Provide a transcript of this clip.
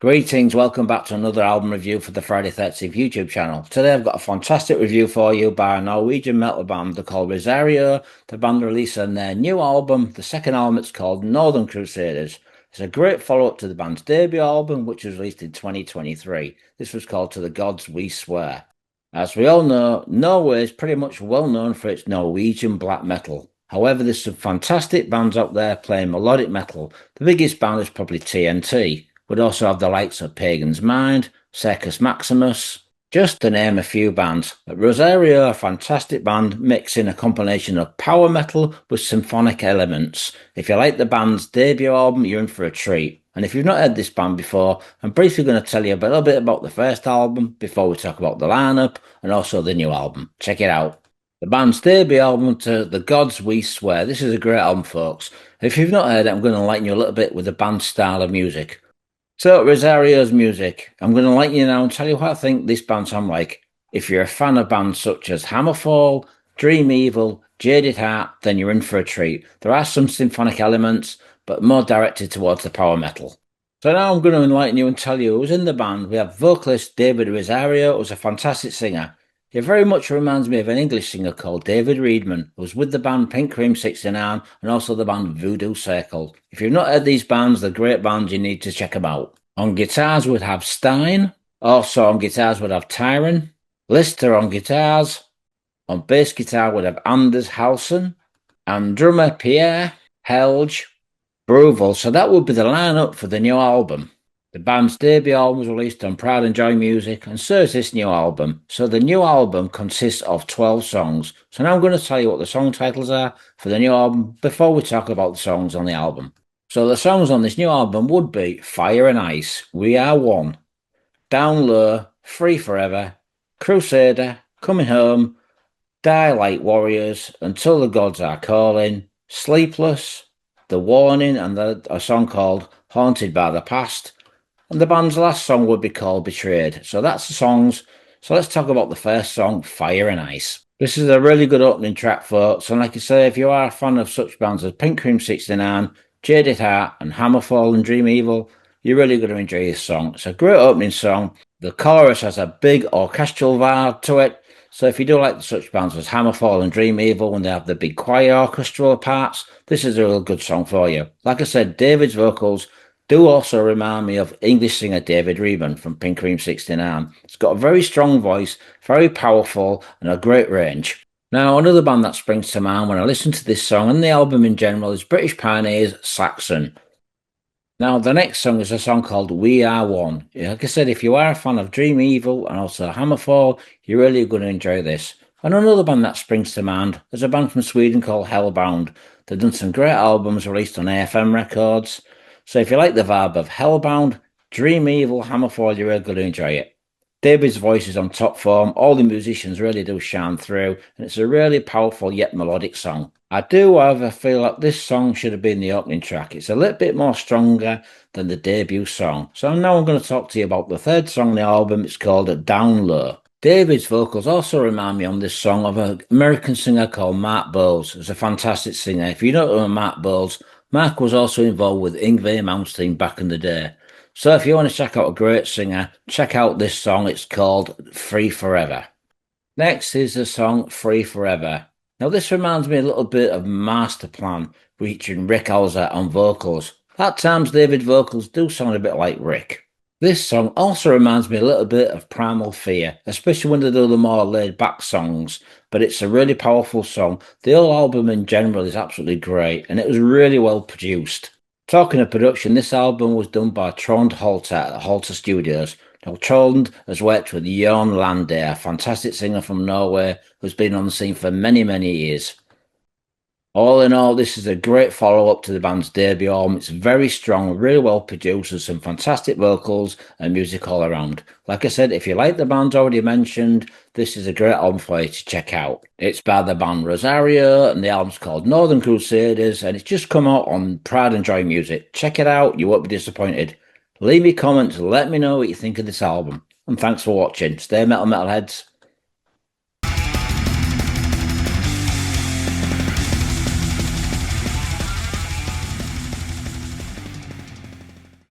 Greetings, welcome back to another album review for the Friday 13th YouTube channel. Today I've got a fantastic review for you by a Norwegian metal band. They're called Rozario. The band releasing their new album. The second album it's called Northern Crusade. It's a great follow-up to the band's debut album, which was released in 2023. This was called To the Gods We Swear. As we all know, Norway is pretty much well known for its Norwegian black metal. However, there's some fantastic bands out there playing melodic metal. The biggest band is probably TNT. Would also have the likes of Pagan's Mind, Circus Maximus, just to name a few bands. But Rozario are a fantastic band mixing a combination of power metal with symphonic elements. If you like the band's debut album, you're in for a treat. And if you've not heard this band before, I'm briefly going to tell you a little bit about the first album before we talk about the lineup and also the new album. Check it out. The band's debut album, To the Gods We Swear. This is a great album, folks. If you've not heard it, I'm going to enlighten you a little bit with the band's style of music. So, Rozario's music. I'm going to let you now and tell you what I think this band sound like. If you're a fan of bands such as Hammerfall, Dream Evil, Jaded Heart, then you're in for a treat. There are some symphonic elements, but more directed towards the power metal. So now I'm going to enlighten you and tell you who's in the band. We have vocalist David Rozario, who's a fantastic singer. He very much reminds me of an English singer called David Reedman, who was with the band Pink Cream 69 and also the band Voodoo Circle. If you've not heard these bands, they're great bands, you need to check them out. On guitars we'd have Stein, also on guitars we'd have Tyron, Lister on guitars, on bass guitar we'd have Anders Halsen, and drummer Pierre Helge Bruvel. So that would be the lineup for the new album. The band's debut album was released on Pride and Joy Music, and so is this new album. So the new album consists of 12 songs. So now I'm going to tell you what the song titles are for the new album before we talk about the songs on the album. So the songs on this new album would be Fire and Ice, We Are One, Down Low, Free Forever, Crusader, Coming Home, Die Like Warriors, Until the Gods Are Calling, Sleepless, The Warning, and a song called Haunted by the Past. And the band's last song would be called Betrayed. So that's the songs. So let's talk about the first song, Fire and Ice. This is a really good opening track, folks. And like I say, if you are a fan of such bands as Pink Cream 69, Jaded Heart, and Hammerfall and Dream Evil, you're really going to enjoy this song. It's a great opening song. The chorus has a big orchestral vibe to it. So if you do like such bands as Hammerfall and Dream Evil when they have the big choir orchestral parts, this is a real good song for you. Like I said, David's vocals do also remind me of English singer David Reedman from Pink Cream 69. It's got a very strong voice, very powerful, and a great range. Now, another band that springs to mind when I listen to this song and the album in general is British Pioneers' Saxon. Now, the next song is a song called We Are One. Like I said, if you are a fan of Dream Evil and also Hammerfall, you're really going to enjoy this. And another band that springs to mind is a band from Sweden called Hellbound. They've done some great albums released on AFM Records. So if you like the vibe of Hellbound, Dream Evil, Hammerfall, you're really going to enjoy it. David's voice is on top form, all the musicians really do shine through, and it's a really powerful yet melodic song. I do, however, feel like this song should have been the opening track. It's a little bit more stronger than the debut song. So now I'm going to talk to you about the third song on the album. It's called Down Low. David's vocals also remind me on this song of an American singer called Mark Bowles. He's a fantastic singer. If you don't know Mark Bowles, Mark was also involved with Yngwie Malmsteen back in the day. So if you want to check out a great singer, check out this song. It's called Free Forever. Next is the song Free Forever. Now this reminds me a little bit of Master Plan, featuring Rick Alzer on vocals. At times David's vocals do sound a bit like Rick. This song also reminds me a little bit of Primal Fear, especially when they do the more laid-back songs, but it's a really powerful song. The whole album in general is absolutely great, and it was really well produced. Talking of production, this album was done by Trond Holter at Holter Studios. Now, Trond has worked with Jon Lande, a fantastic singer from Norway who's been on the scene for many, many years. All in all, this is a great follow-up to the band's debut album. It's very strong, really well produced, with some fantastic vocals and music all around. Like I said, if you like the bands already mentioned, this is a great album for you to check out. It's by the band Rozario, and the album's called Northern Crusaders, and it's just come out on Pride and Joy Music. Check it out, you won't be disappointed. Leave me comments, let me know what you think of this album. And thanks for watching. Stay metal, metalheads.